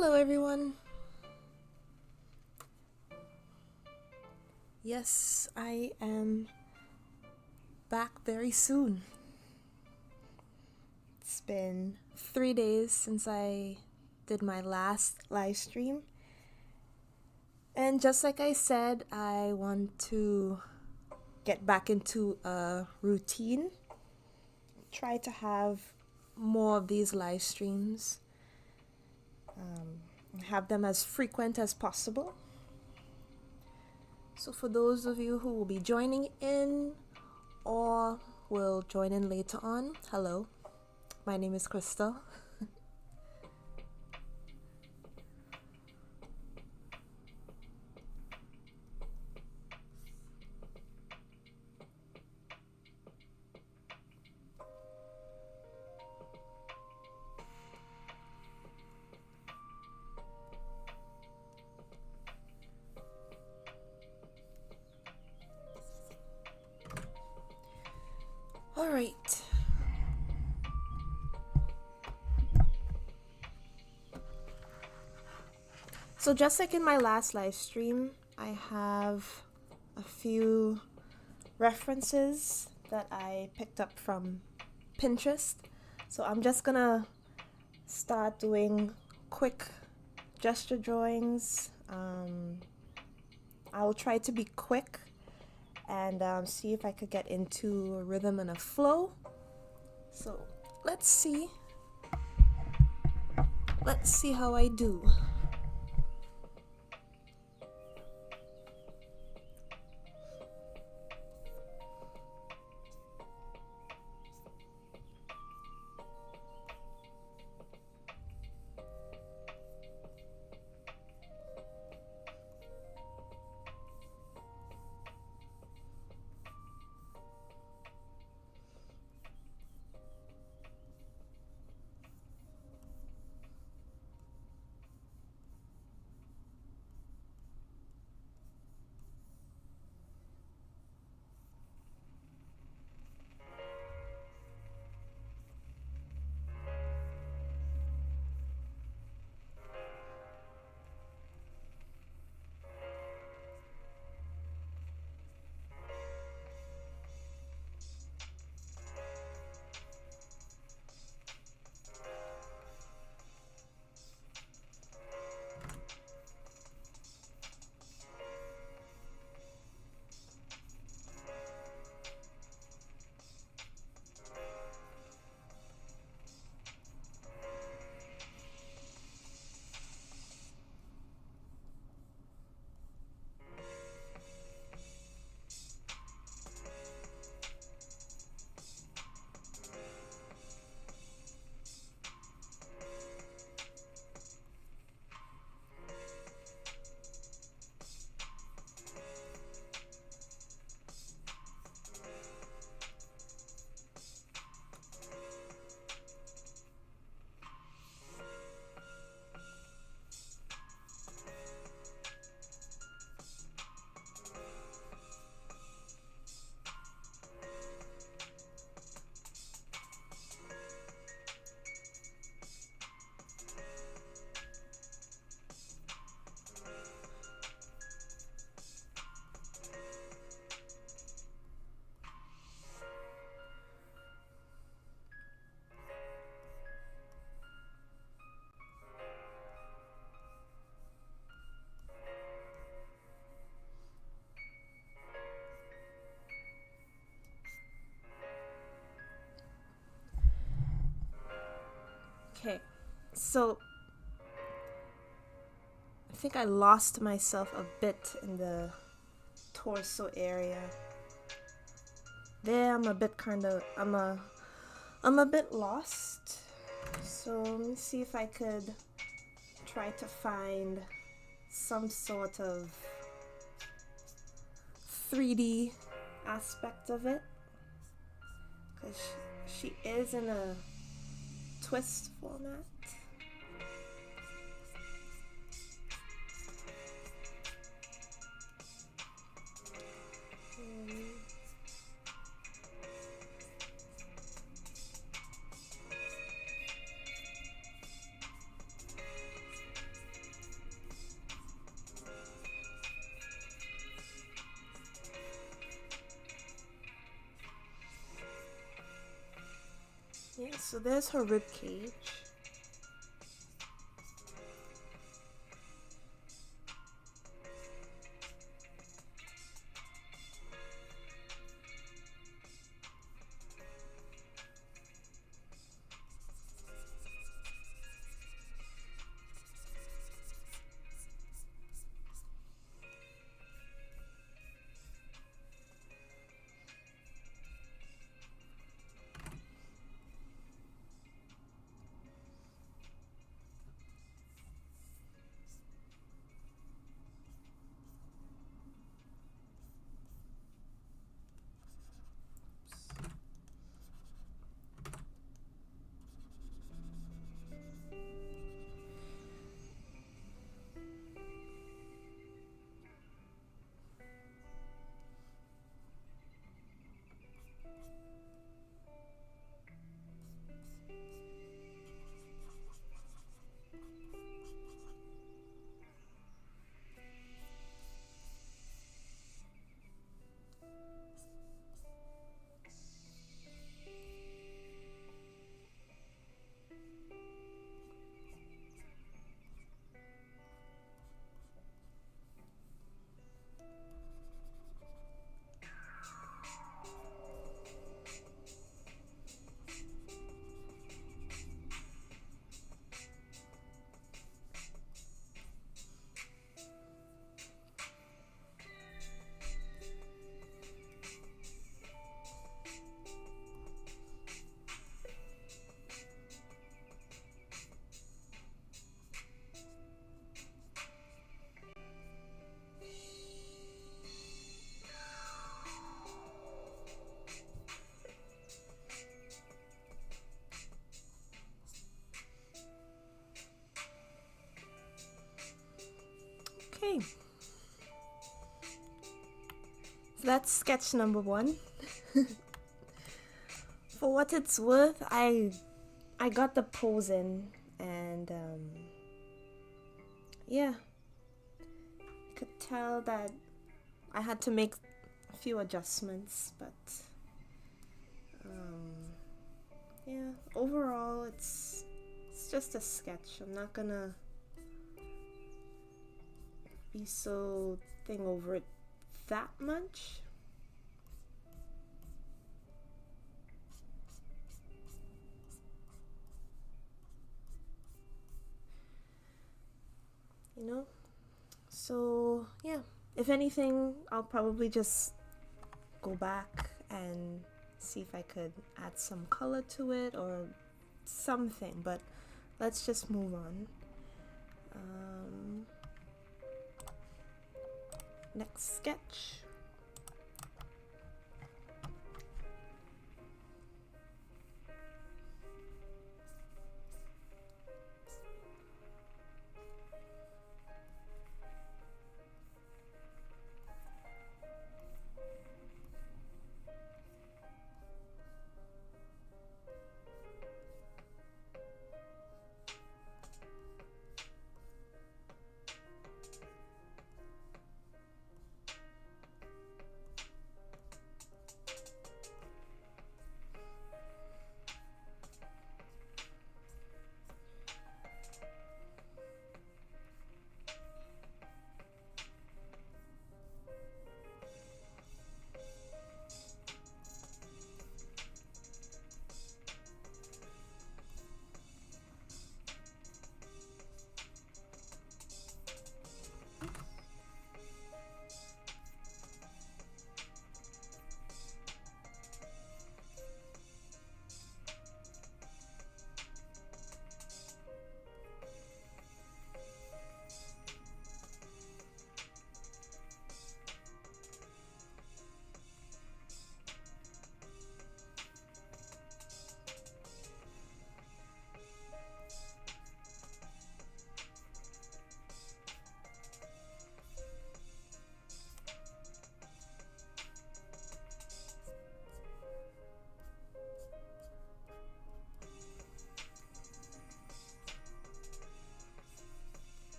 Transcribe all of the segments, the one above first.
Hello, everyone. Yes, I am back very soon. It's been 3 days since I did my last live stream. And just like I said, I want to get back into a routine. Try to have more of these live streams. Have them as frequent as possible. So for those of you who will be joining in or will join in later on, hello. My name is Crystal. All right. So just like in my last live stream, I have a few references that I picked up from Pinterest. So I'm just gonna start doing quick gesture drawings. I will try to be quick and see if I could get into a rhythm and a flow. So let's see. Let's see how I do. Okay, so I think I lost myself a bit in the torso area. There, I'm a bit lost. So let me see if I could try to find some sort of 3D aspect of it, because she is in a twist format. Yeah, so there's her rib cage. Okay. So that's sketch number 1. For what it's worth, I got the pose in, and yeah, I could tell that I had to make a few adjustments, but yeah, overall it's just a sketch. I'm not gonna be so thing over it that much. You know? So, yeah. If anything, I'll probably just go back and see if I could add some color to it or something, but let's just move on. Next sketch.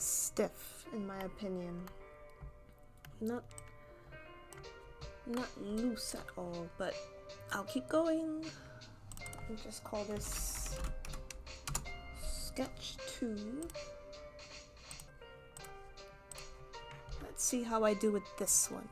feels stiff in my opinion. Not loose at all, but I'll keep going. We'll just call this sketch 2. Let's see how I do with this one.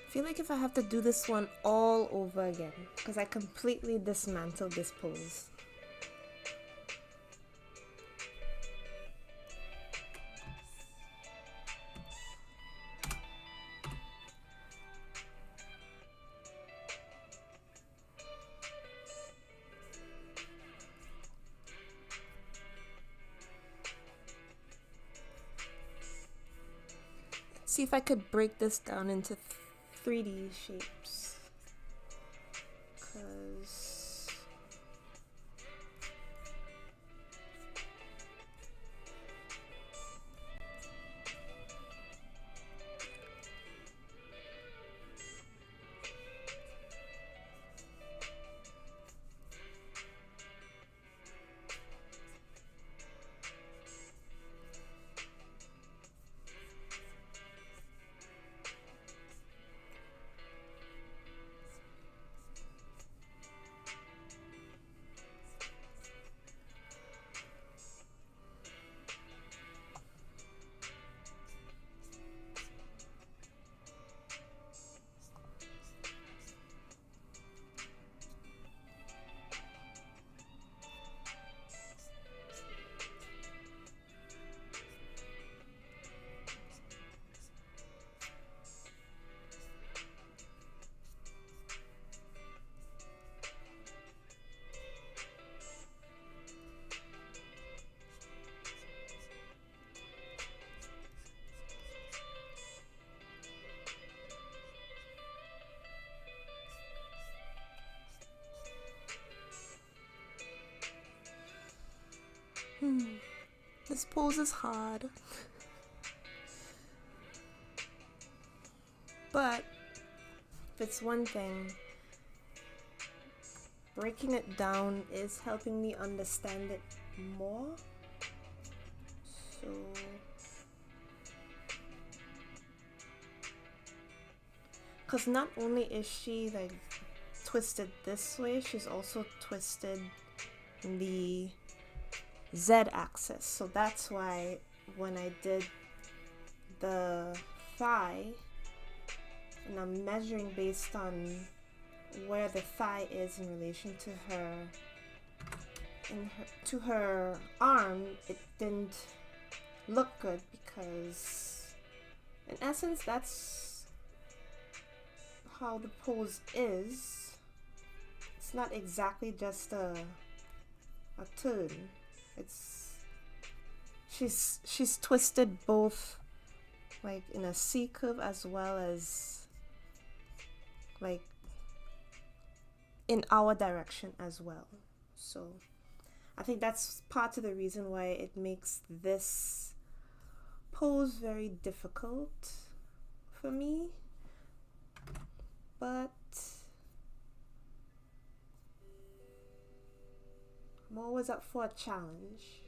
I feel like if I have to do this one all over again, because I completely dismantled this pose. Let's see if I could break this down into 3D shapes, because this pose is hard. But if it's one thing, breaking it down is helping me understand it more. So because not only is she like twisted this way, she's also twisted in the Z axis. So that's why when I did the thigh, and I'm measuring based on where the thigh is in relation to her arm, it didn't look good, because in essence that's how the pose is. It's not exactly just a turn. It's she's twisted both like in a C curve as well as like in our direction as well. So I think that's part of the reason why it makes this pose very difficult for me. But I'm always up for a challenge.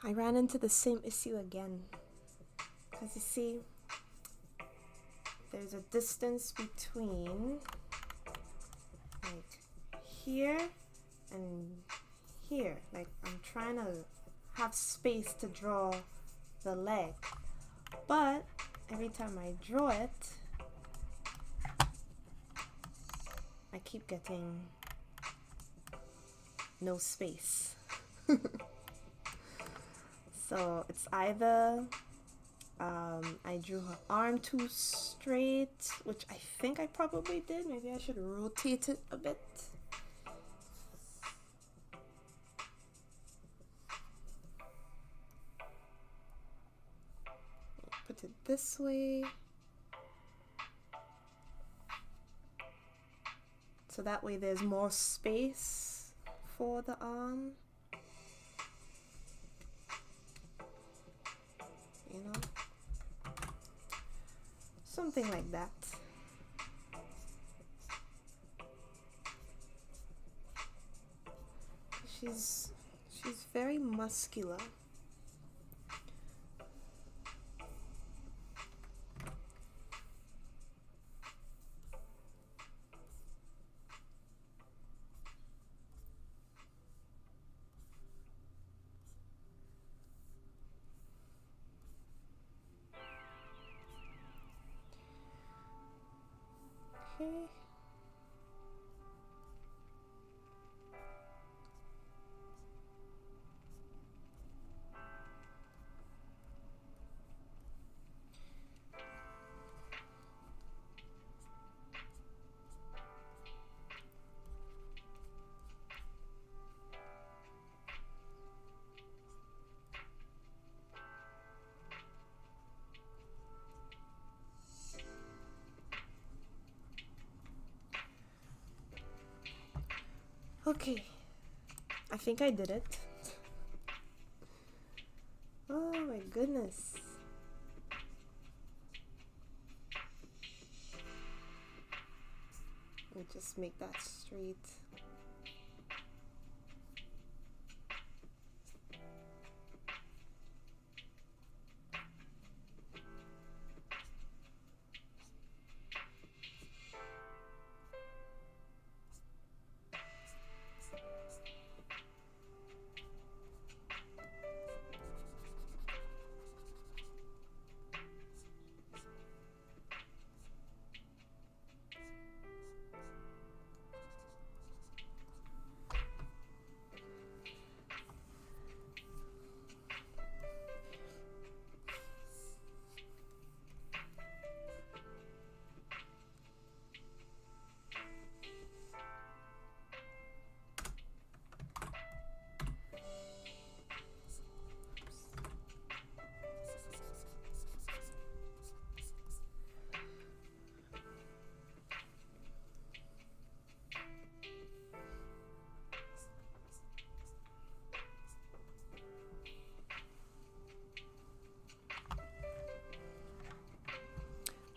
I ran into the same issue again, because you see, there's a distance between like here and here. Like I'm trying to have space to draw the leg, but every time I draw it, I keep getting no space. So it's either I drew her arm too straight, which I think I probably did. Maybe I should rotate it a bit. Put it this way. So that way there's more space for the arm. You know? Something like that. She's very muscular. Okay. Okay, I think I did it. Oh my goodness. Let me just make that straight.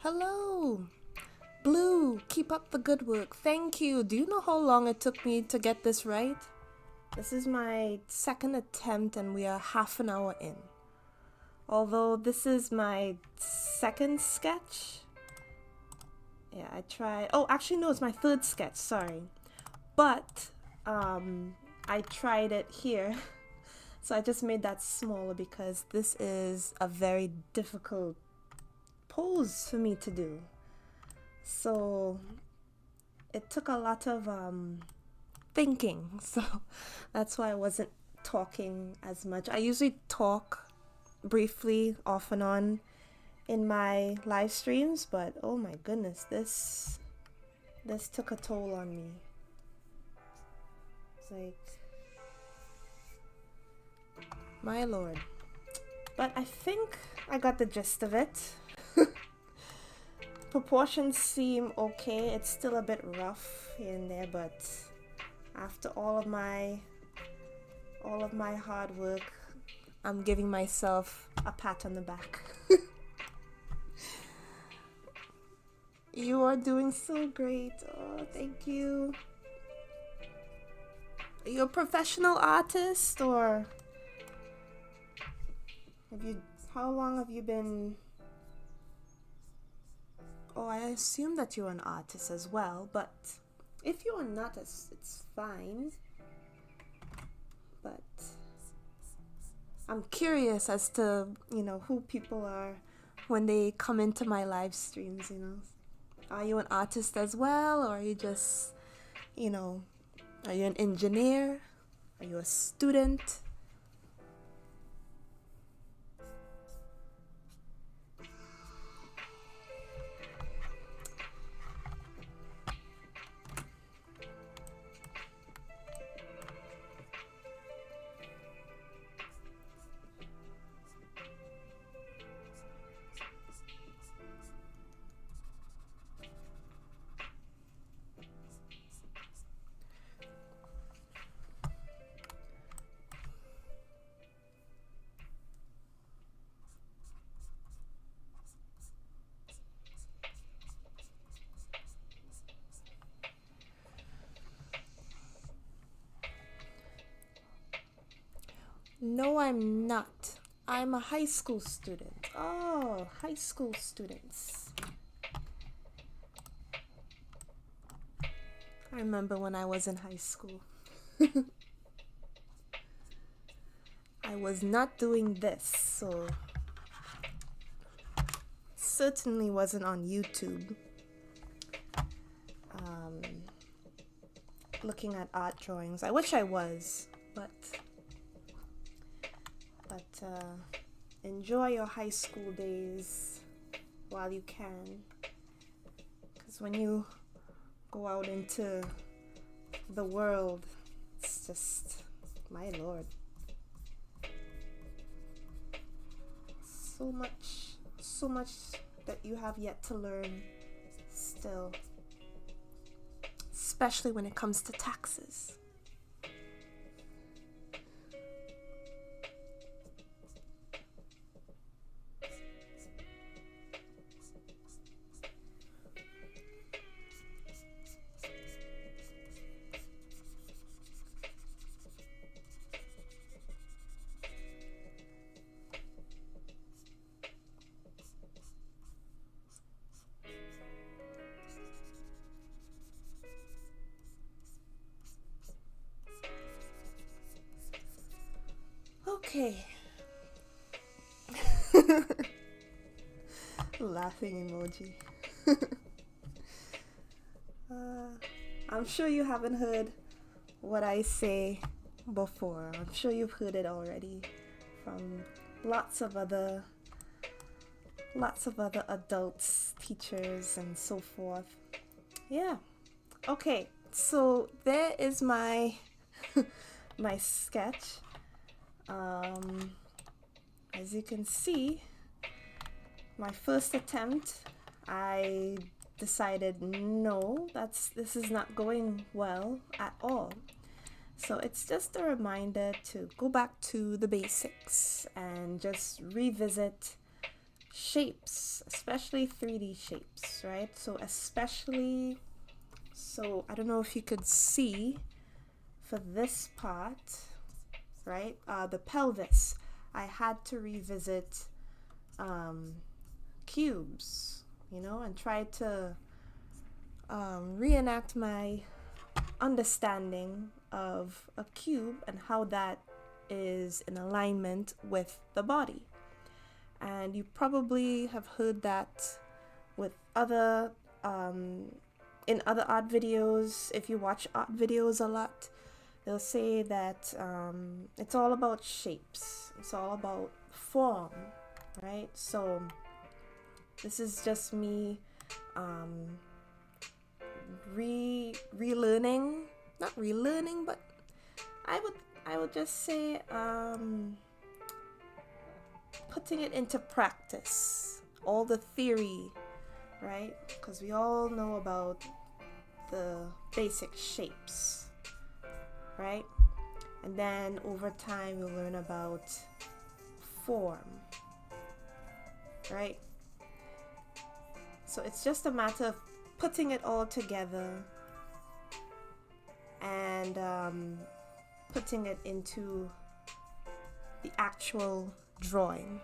Hello, Blue, keep up the good work. Thank you. Do you know how long it took me to get this right? This is my second attempt and we are half an hour in. Although this is my second sketch. Yeah, I tried. Oh, actually no, it's my third sketch, sorry. But I tried it here. So I just made that smaller because this is a very difficult pose for me to do. So it took a lot of thinking. So that's why I wasn't talking as much. I usually talk briefly off and on in my live streams, but oh my goodness, this took a toll on me. It's like, my lord. But I think I got the gist of it. Proportions seem okay. It's still a bit rough here and there, but after all of my hard work, I'm giving myself a pat on the back. You are doing so great. Oh, thank you. Are you a professional artist, or how long have you been? Oh, I assume that you're an artist as well, but if you're not, it's fine. But I'm curious as to, who people are when they come into my live streams, Are you an artist as well, or are you just, are you an engineer? Are you a student? No, I'm not. I'm a high school student. Oh, high school students. I remember when I was in high school. I was not doing this, so certainly wasn't on YouTube looking at art drawings. I wish I was, but enjoy your high school days while you can, because when you go out into the world, it's just, my lord, so much that you have yet to learn still, especially when it comes to taxes. Okay. Laughing emoji. I'm sure you haven't heard what I say before. I'm sure you've heard it already from lots of other adults, teachers, and so forth. Yeah. Okay. So there is my my sketch. As you can see, my first attempt, I decided no, this is not going well at all. So it's just a reminder to go back to the basics and just revisit shapes, especially 3D shapes, right? So I don't know if you could see for this part, right? The pelvis, I had to revisit cubes, and try to reenact my understanding of a cube and how that is in alignment with the body. And you probably have heard that with other in other art videos. If you watch art videos a lot, they'll say that it's all about shapes, it's all about form, right? So this is just me relearning, not relearning, but I would just say putting it into practice, all the theory, right? Because we all know about the basic shapes, right? And then over time we'll learn about form, right? So it's just a matter of putting it all together and putting it into the actual drawing.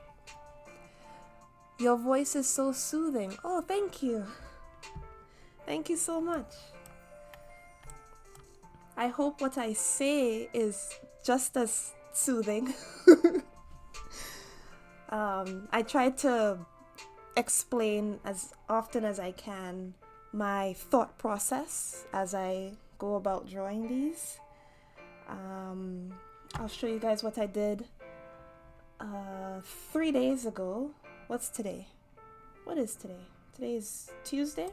Your voice is so soothing. Oh, thank you. Thank you so much. I hope what I say is just as soothing. I try to explain as often as I can my thought process as I go about drawing these. I'll show you guys what I did 3 days ago. What's today? What is today? Today is Tuesday.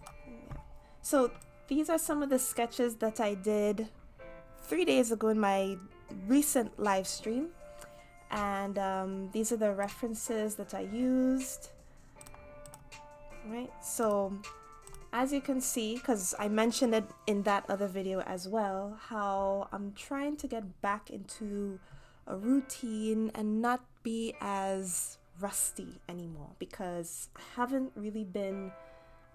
Yeah. So these are some of the sketches that I did 3 days ago in my recent live stream. And these are the references that I used, right? So as you can see, because I mentioned it in that other video as well, how I'm trying to get back into a routine and not be as rusty anymore, because I haven't really been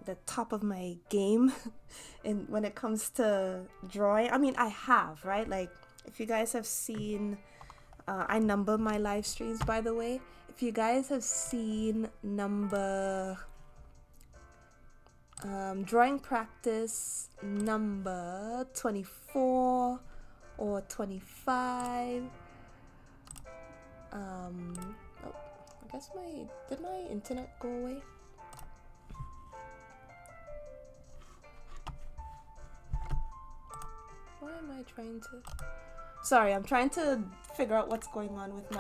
the top of my game when it comes to drawing. I mean, I have, right? Like, if you guys have seen I number my live streams, by the way. If you guys have seen number drawing practice number 24 or 25, oh, I guess did my internet go away? Why am I trying to? Sorry, I'm trying to figure out what's going on with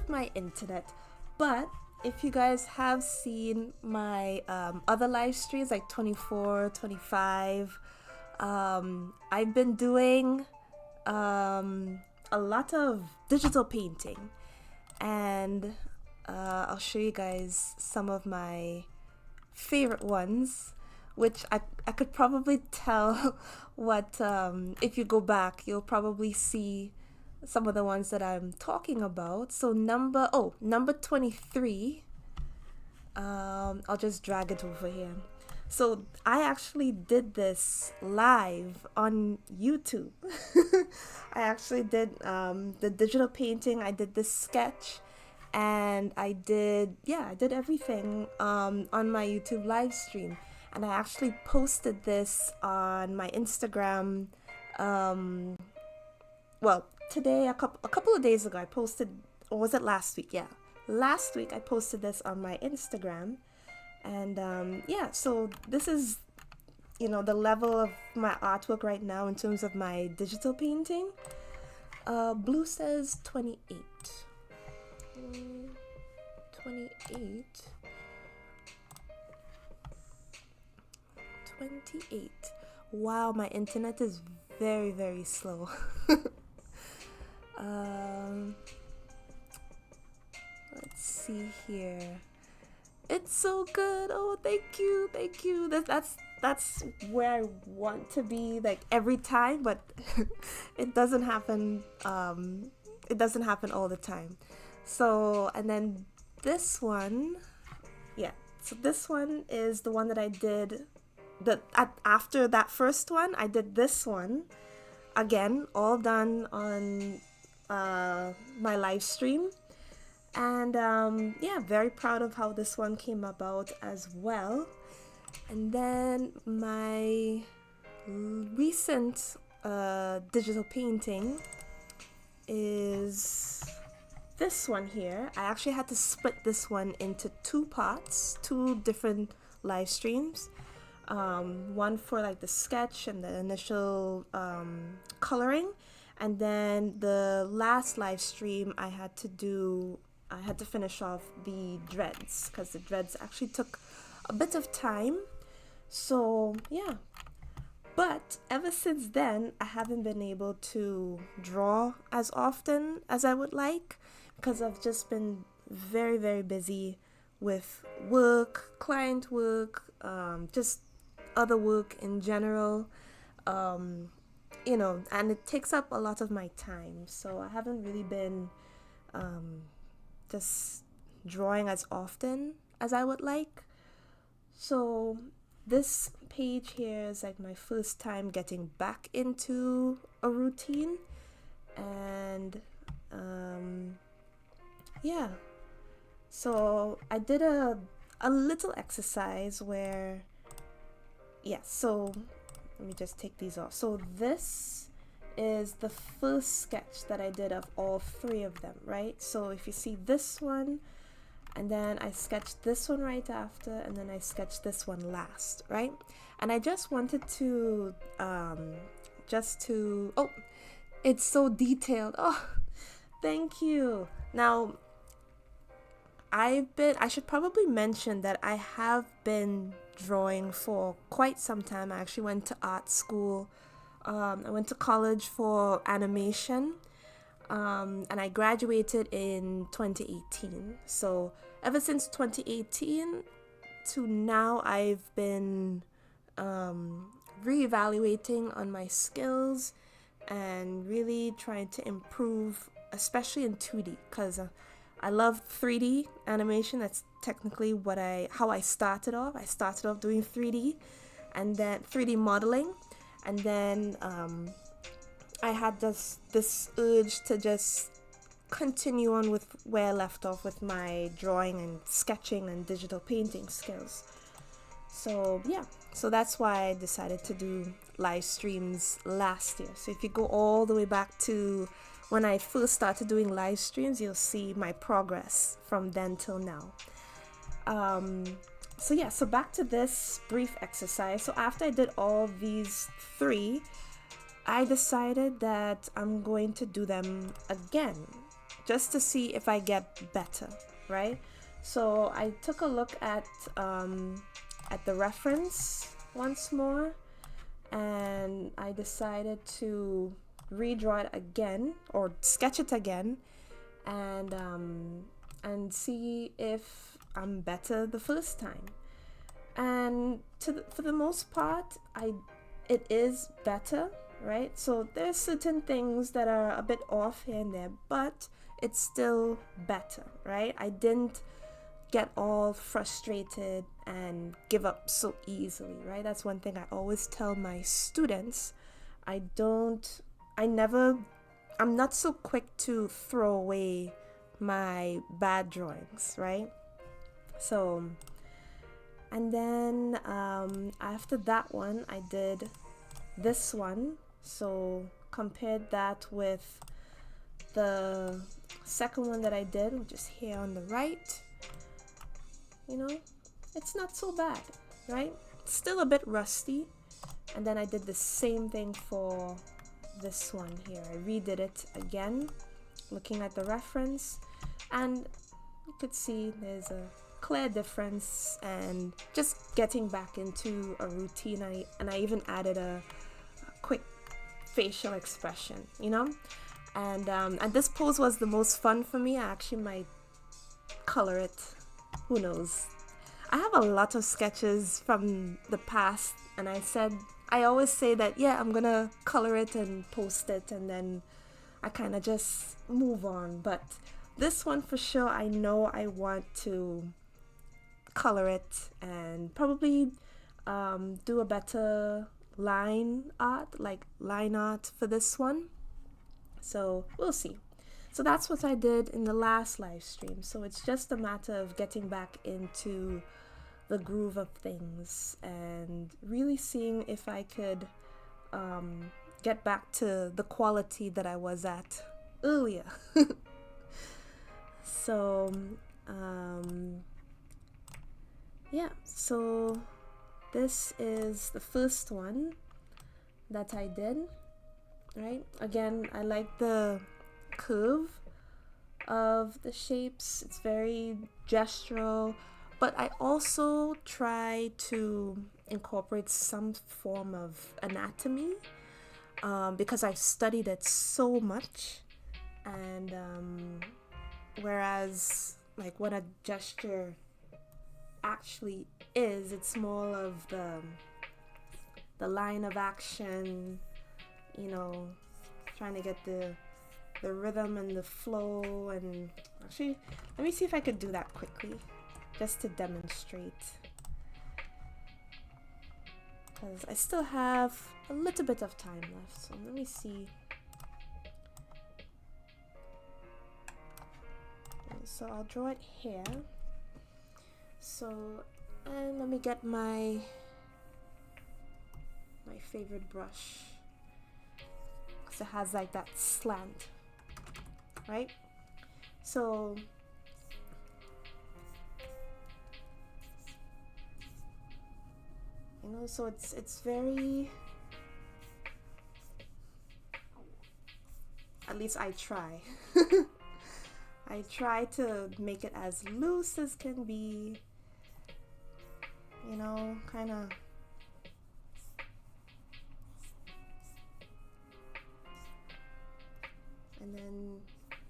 my internet. But if you guys have seen my other live streams, like 24, 25, I've been doing a lot of digital painting, and I'll show you guys some of my favorite ones, which I could probably tell what, if you go back, you'll probably see some of the ones that I'm talking about. So number 23, I'll just drag it over here. So I actually did this live on YouTube. I actually did the digital painting, I did the sketch, and I did everything on my YouTube live stream. And I actually posted this on my Instagram. Well, today, a couple of days ago, I posted, or was it last week? Yeah, last week I posted this on my Instagram. And so this is, the level of my artwork right now in terms of my digital painting. Blue says 28. 28. 28. Wow, my internet is very, very slow. Let's see here. It's so good. Oh, thank you. That's where I want to be, like, every time, but it doesn't happen. It doesn't happen all the time. So, and then this one, so this one is the one that I did. After that first one, I did this one again, all done on my live stream. And very proud of how this one came about as well. And then my recent digital painting is this one here. I actually had to split this one into two parts, two different live streams. One for like the sketch and the initial coloring, and then the last live stream I had to finish off the dreads, because the dreads actually took a bit of time. So yeah, but ever since then I haven't been able to draw as often as I would like, because I've just been very, very busy with work, client work, just other work in general, and it takes up a lot of my time. So I haven't really been just drawing as often as I would like. So this page here is like my first time getting back into a routine, and so I did a little exercise where so let me just take these off. So this is the first sketch that I did of all three of them, right? So if you see this one, and then I sketched this one right after, and then I sketched this one last, right? And I just wanted to oh, it's so detailed. Oh, thank you. Now I should probably mention that I have been drawing for quite some time. I actually went to art school. I went to college for animation, and I graduated in 2018. So ever since 2018 to now, I've been reevaluating on my skills and really trying to improve, especially in 2D, because I love 3D animation. That's technically how I started off. I started off doing 3D, and then 3D modeling, and then I had this urge to just continue on with where I left off with my drawing and sketching and digital painting skills. So yeah, so that's why I decided to do live streams last year. So if you go all the way back to when I first started doing live streams, you'll see my progress from then till now. So yeah, so back to this brief exercise. So after I did all these three, I decided that I'm going to do them again just to see if I get better, right? So I took a look at the reference once more, and I decided to redraw it again or sketch it again, and see if I'm better the first time. And for the most part, it is better, right? So there's certain things that are a bit off here and there, but it's still better, right? I didn't get all frustrated and give up so easily, right? That's one thing I always tell my students. I'm not so quick to throw away my bad drawings, right? So, and then after that one, I did this one. So compared that with the second one that I did, which is here on the right. You know, it's not so bad, right? Still a bit rusty. And then I did the same thing for this one here. I redid it again, looking at the reference, and you could see there's a clear difference, and just getting back into a routine. I even added a quick facial expression, you know, and this pose was the most fun for me. I actually might color it. Who knows? I have a lot of sketches from the past, and I always say that, yeah, I'm gonna color it and post it, and then I kind of just move on. But this one for sure, I know I want to color it and probably do a better line art for this one. So we'll see. So that's what I did in the last live stream. So it's just a matter of getting back into the groove of things and really seeing if I could get back to the quality that I was at earlier. So yeah, so this is the first one that I did, right? Again, I like the curve of the shapes. It's very gestural, but I also try to incorporate some form of anatomy because I've studied it so much. And whereas like what a gesture actually is, it's more of the line of action, you know, trying to get the rhythm and the flow. And actually, let me see if I could do that quickly just to demonstrate, because I still have a little bit of time left. So let me see. So I'll draw it here. So, and let me get my favorite brush, because it has like that slant, right? So you know, so it's very, at least I try. I try to make it as loose as can be, you know, kind of and then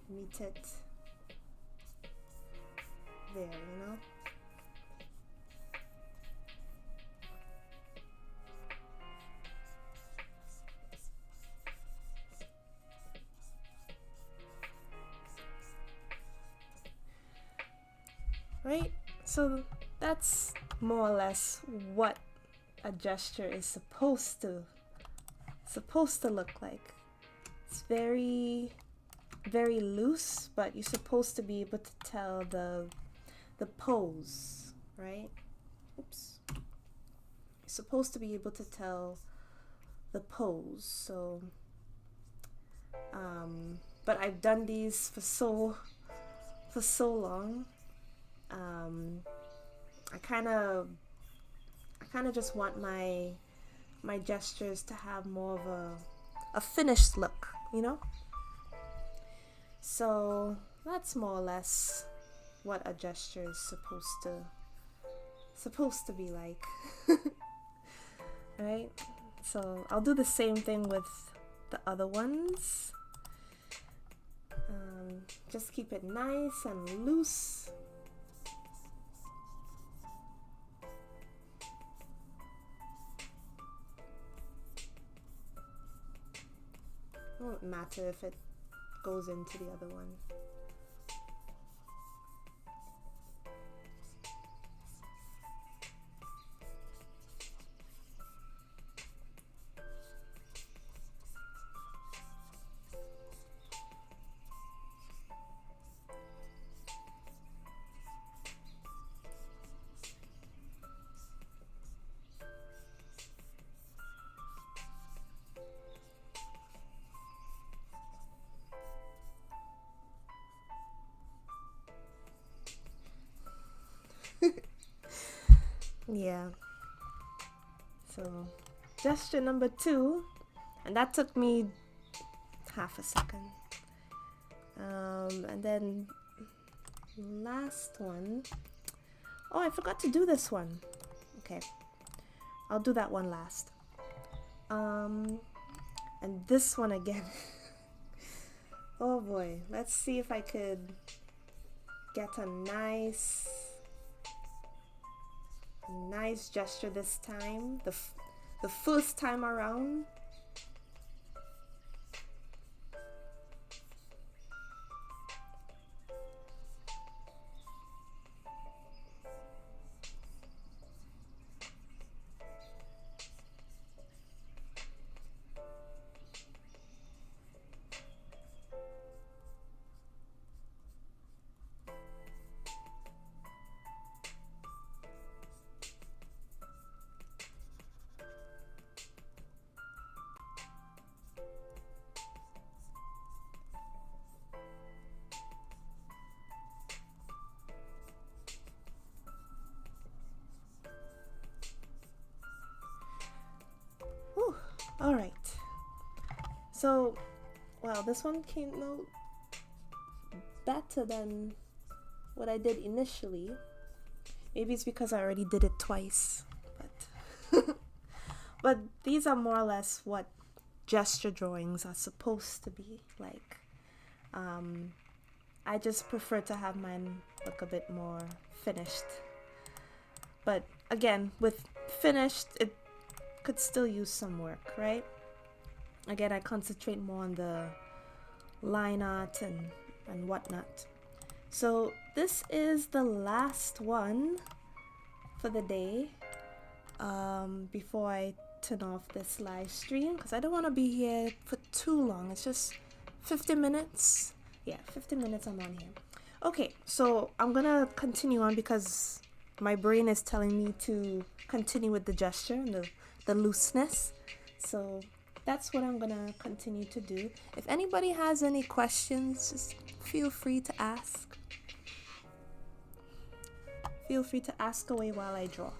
meet it there, you know. Right? So that's more or less what a gesture is supposed to look like. It's very very loose, but you're supposed to be able to tell the pose, right? Oops. You're supposed to be able to tell the pose. So but I've done these for so long. I kind of just want my gestures to have more of a finished look, you know? So that's more or less what a gesture is supposed to be like. Right? So I'll do the same thing with the other ones. Just keep it nice and loose. It won't matter if it goes into the other one. Yeah. So gesture number 2, and that took me half a second. And then last one. Oh, I forgot to do this one. Okay, I'll do that one last. And this one again. Oh boy, let's see if I could get a nice gesture this time. The first time around. Whew. All right. So, well, this one came out better than what I did initially. Maybe it's because I already did it twice, but but these are more or less what gesture drawings are supposed to be like. I just prefer to have mine look a bit more finished. But again, with finished, it could still use some work, right? Again, I concentrate more on the line art and whatnot. So this is the last one for the day, before I turn off this live stream, because I don't want to be here for too long. It's just 50 minutes. Yeah, 50 minutes I'm on here. Okay, so I'm gonna continue on because my brain is telling me to continue with the gesture and the looseness. So that's what I'm gonna continue to do. If anybody has any questions, just feel free to ask. Feel free to ask away while I draw.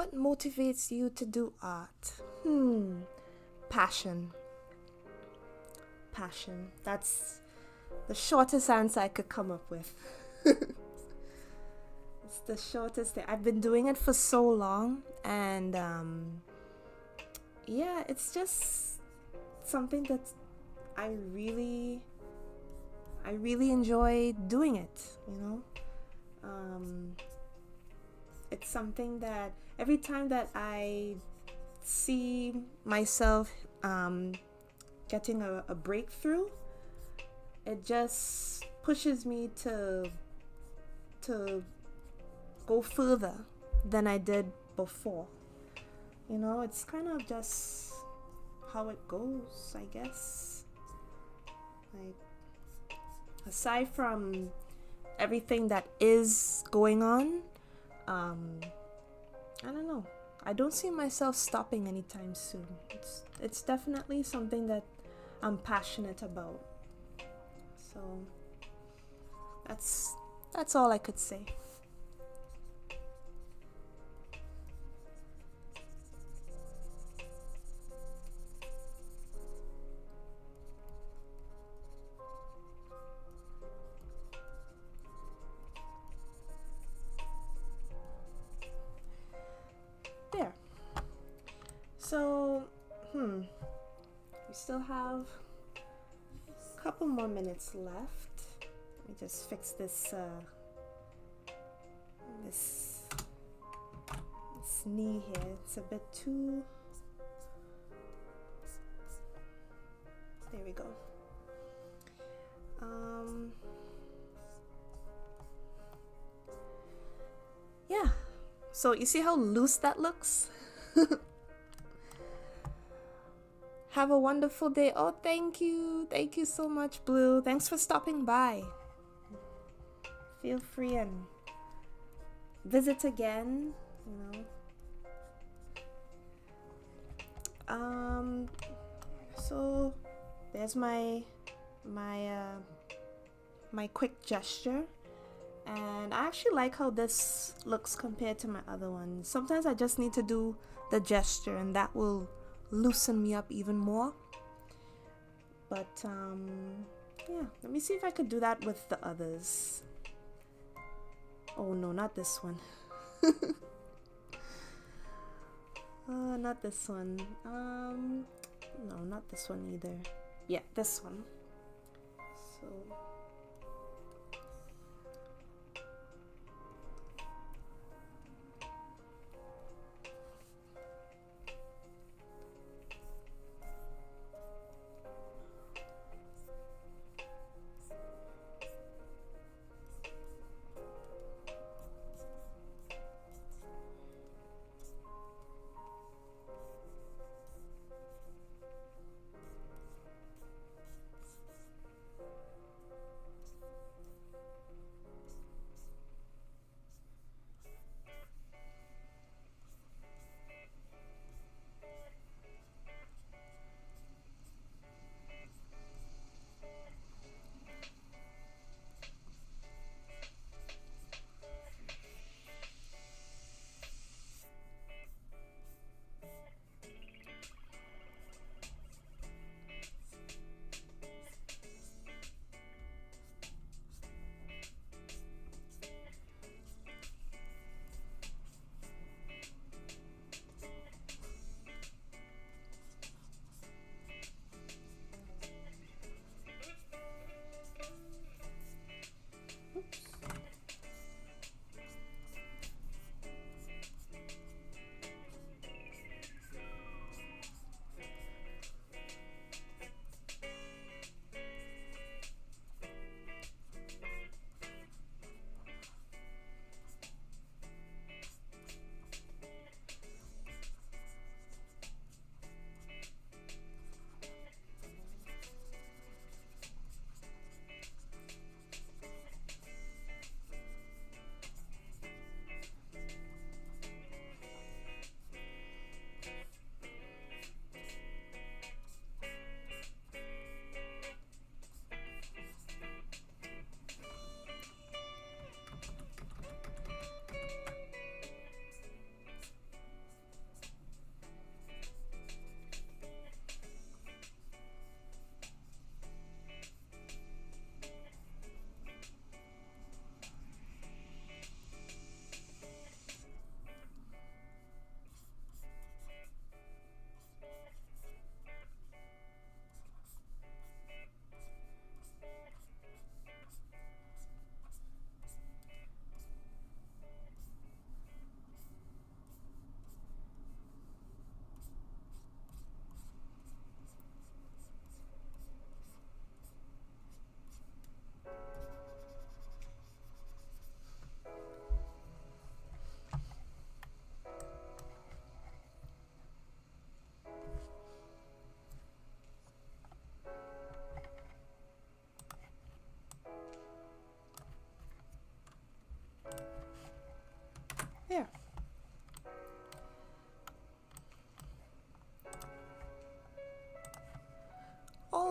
What motivates you to do art? Passion. Passion. That's the shortest answer I could come up with. It's the shortest thing. I've been doing it for so long, and yeah, it's just something that I really, I really enjoy doing it. You know, it's something that every time that I see myself getting a breakthrough, it just pushes me to go further than I did before. You know, it's kind of just how it goes, I guess. Like, aside from everything that is going on, I don't know. I don't see myself stopping anytime soon. It's definitely something that I'm passionate about. So that's all I could say. There. So, we still have a couple more minutes left. Let me just fix this this knee here. It's a bit too. There we go. Yeah. So you see how loose that looks? Have a wonderful day. Oh, thank you. Thank you so much, Blue. Thanks for stopping by. Feel free and visit again, you know. So there's my quick gesture. And I actually like how this looks compared to my other one. Sometimes I just need to do the gesture and that will loosen me up even more. But yeah, let me see if I could do that with the others. Oh no, not this one. Not this one. No, not this one either. Yeah, this one. So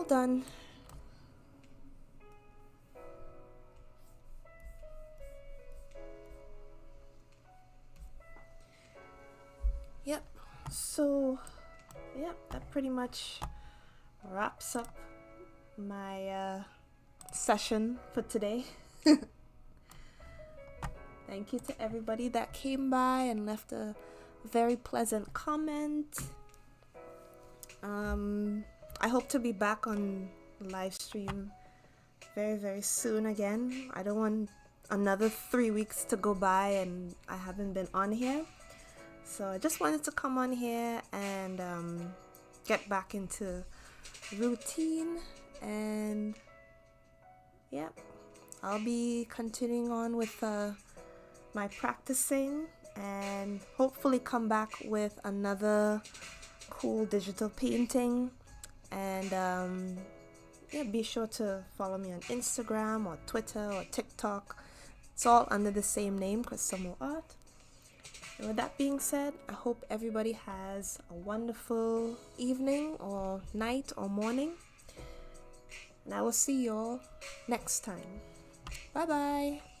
all done. Yep. So, yep, that pretty much wraps up my session for today. Thank you to everybody that came by and left a very pleasant comment. I hope to be back on live stream very, very soon again. I don't want another 3 weeks to go by and I haven't been on here. So I just wanted to come on here and get back into routine, and yeah, I'll be continuing on with my practicing and hopefully come back with another cool digital painting. And yeah, be sure to follow me on Instagram or Twitter or TikTok. It's all under the same name, Crystal Art. And with that being said, I hope everybody has a wonderful evening or night or morning. And I will see you all next time. Bye bye.